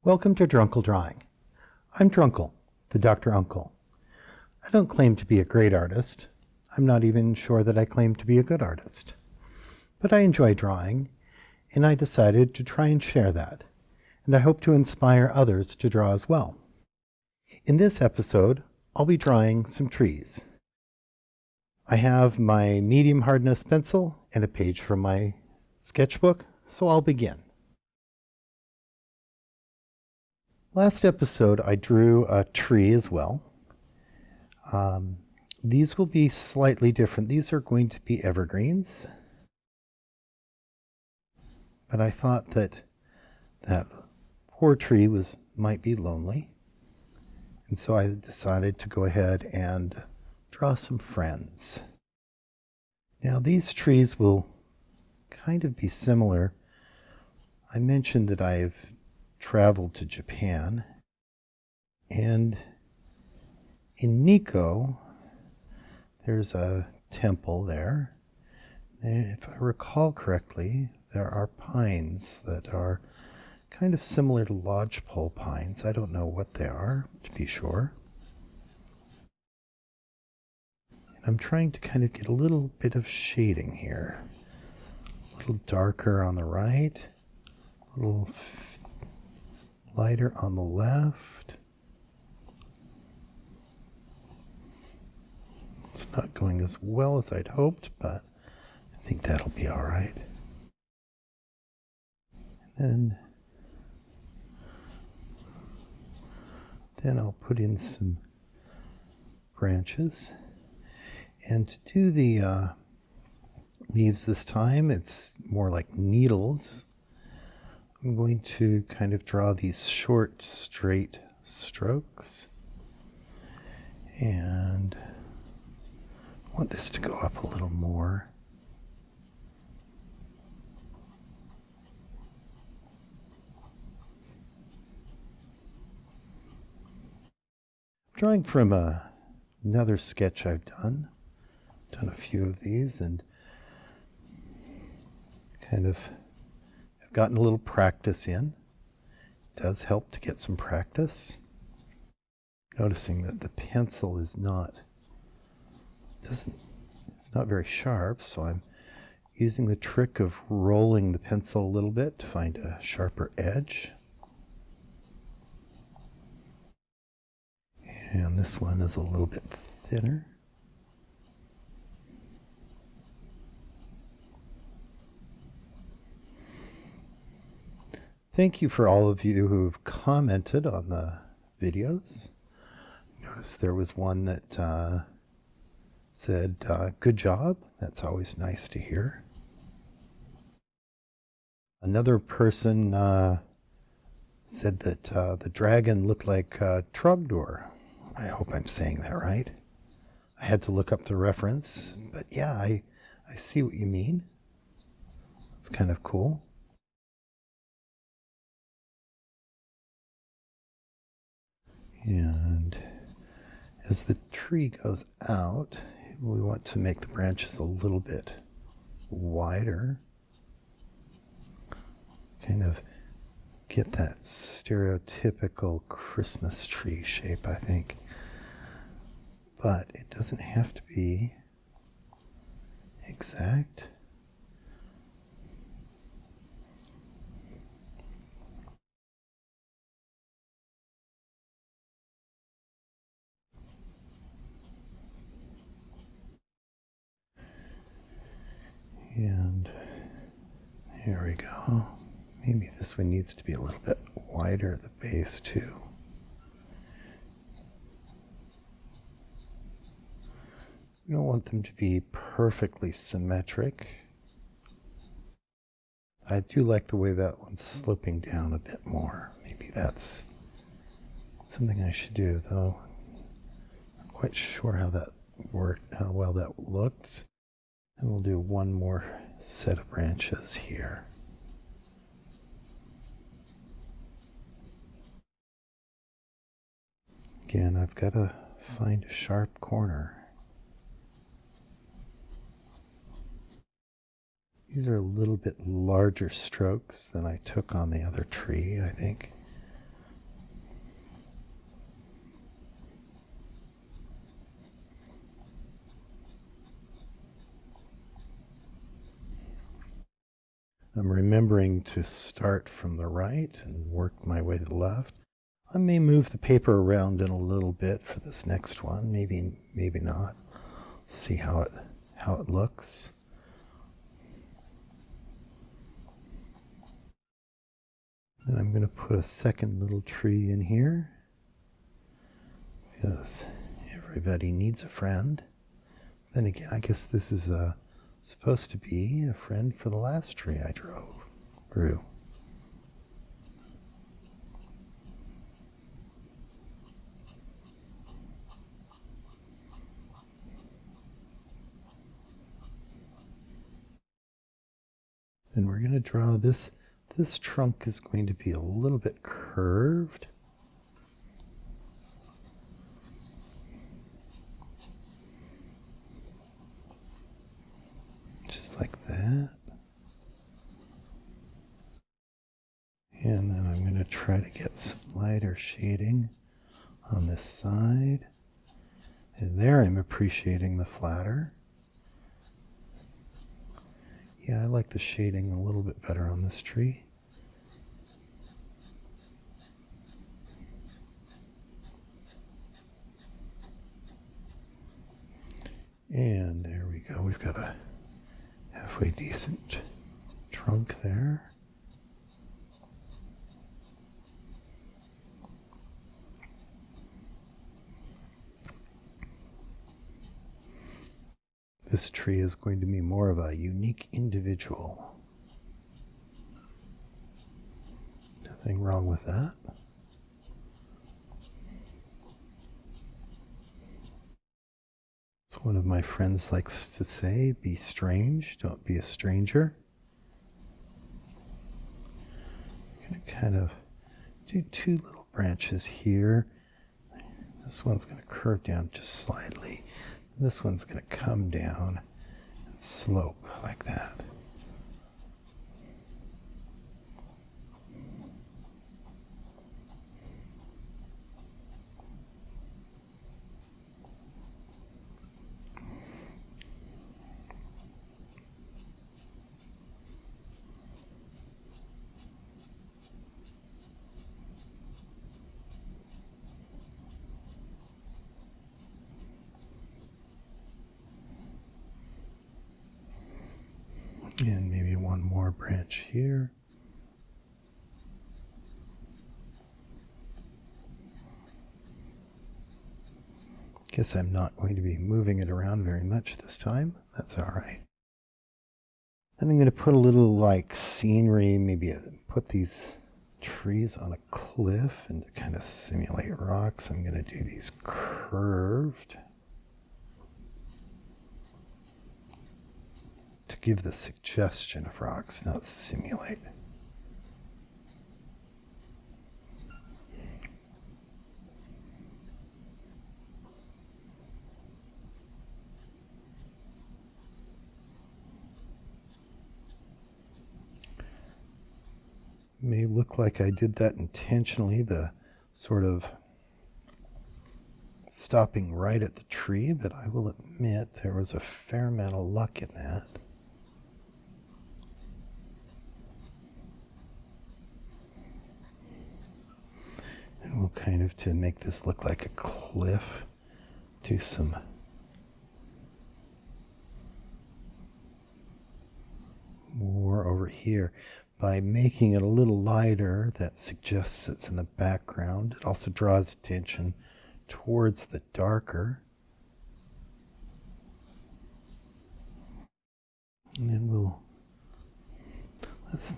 Welcome to DrUncle Drawing. I'm DrUncle, the DrUncle. I don't claim to be a great artist. I'm not even sure that I claim to be a good artist. But I enjoy drawing, and I decided to try and share that. And I hope to inspire others to draw as well. In this episode, I'll be drawing some trees. I have my medium hardness pencil and a page from my sketchbook, so I'll begin. Last episode, I drew a tree as well. These will be slightly different. These are going to be evergreens. But I thought that that poor tree might be lonely. And so I decided to go ahead and draw some friends. Now these trees will kind of be similar. I mentioned that I've traveled to Japan, and in Nikko there's a temple there. And if I recall correctly, there are pines that are kind of similar to lodgepole pines. I don't know what they are, to be sure. And I'm trying to kind of get a little bit of shading here. A little darker on the right, a little lighter on the left. It's not going as well as I'd hoped, but I think that'll be all right. And then I'll put in some branches. And to do the leaves this time, it's more like needles. I'm going to kind of draw these short, straight strokes. And I want this to go up a little more. Drawing from another sketch I've done a few of these, and kind of have gotten a little practice in. It does help to get some practice. Noticing that the pencil is not very sharp, so I'm using the trick of rolling the pencil a little bit to find a sharper edge. And this one is a little bit thinner. Thank you for all of you who've commented on the videos. Notice there was one that said, good job. That's always nice to hear. Another person said that the dragon looked like DrUncle. I hope I'm saying that right. I had to look up the reference, but yeah, I see what you mean. It's kind of cool. And as the tree goes out, we want to make the branches a little bit wider. Kind of get that stereotypical Christmas tree shape, I think. But it doesn't have to be exact. And here we go. Maybe this one needs to be a little bit wider at the base too. We don't want them to be perfectly symmetric. I do like the way that one's sloping down a bit more. Maybe that's something I should do, though. I'm not quite sure how that worked, how well that looked. And we'll do one more set of branches here. Again, I've got to find a sharp corner. These are a little bit larger strokes than I took on the other tree, I think. I'm remembering to start from the right and work my way to the left. I may move the paper around in a little bit for this next one, maybe not. See how it looks. Then I'm going to put a second little tree in here, because everybody needs a friend. Then again, I guess this is supposed to be a friend for the last tree I grew. Then we're going to draw this. This trunk is going to be a little bit curved. Just like that. And then I'm going to try to get some lighter shading on this side. And there I'm appreciating the flatter. Yeah, I like the shading a little bit better on this tree. And there we go. We've got a halfway decent trunk there. This tree is going to be more of a unique individual. Nothing wrong with that. As one of my friends likes to say, be strange, don't be a stranger. I'm going to kind of do two little branches here. This one's going to curve down just slightly. This one's going to come down and slope like that. And maybe one more branch here. Guess I'm not going to be moving it around very much this time. That's all right. And I'm going to put a little like scenery, maybe put these trees on a cliff and to kind of simulate rocks. I'm going to do these curved to give the suggestion of rocks, not simulate. May look like I did that intentionally, the sort of stopping right at the tree, but I will admit there was a fair amount of luck in that. And we'll kind of, to make this look like a cliff, do some more over here. By making it a little lighter, that suggests it's in the background. It also draws attention towards the darker. And then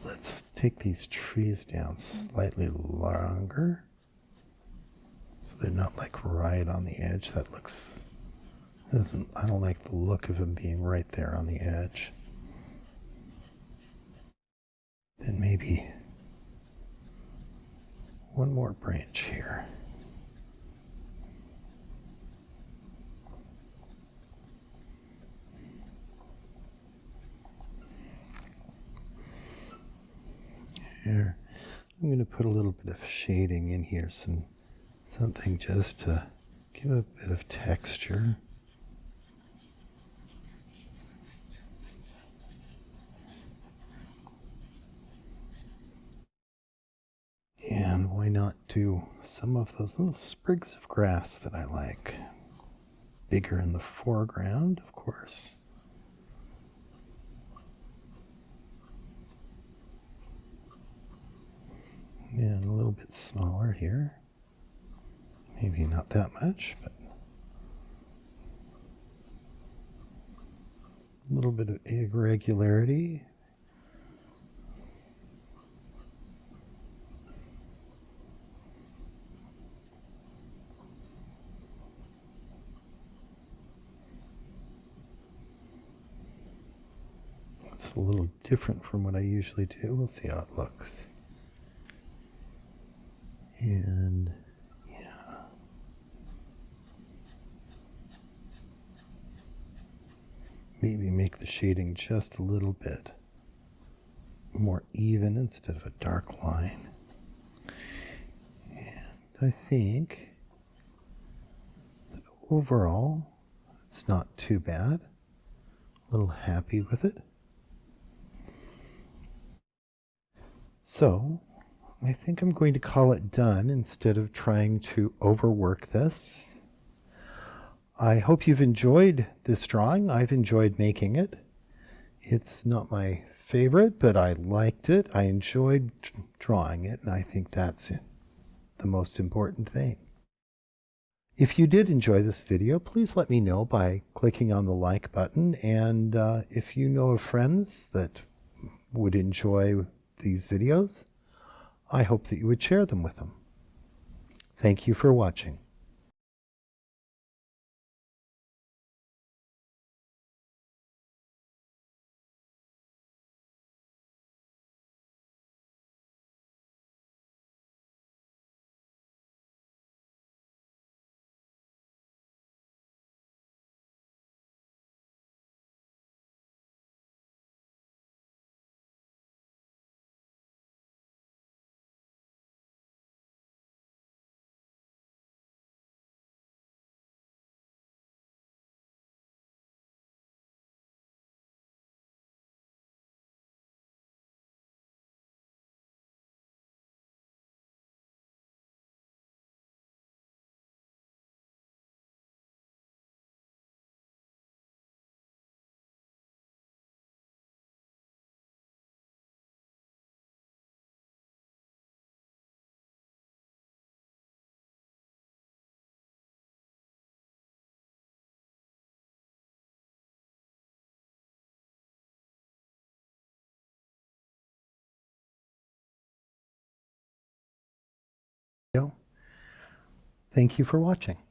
let's take these trees down slightly longer, so they're not like right on the edge. That looks, I don't like the look of them being right there on the edge. Then maybe one more branch here. Here, I'm going to put a little bit of shading in here, something just to give a bit of texture. And why not do some of those little sprigs of grass that I like? Bigger in the foreground, of course. And a little bit smaller here. Maybe not that much, but a little bit of irregularity. It's a little different from what I usually do. We'll see how it looks. And yeah. Maybe make the shading just a little bit more even instead of a dark line. And I think that overall it's not too bad. A little happy with it. So I think I'm going to call it done instead of trying to overwork this. I hope you've enjoyed this drawing. I've enjoyed making it. It's not my favorite, but I liked it. I enjoyed drawing it, and I think that's the most important thing. If you did enjoy this video, please let me know by clicking on the like button, and if you know of friends that would enjoy these videos, I hope that you would share them with them. Thank you for watching. Thank you for watching.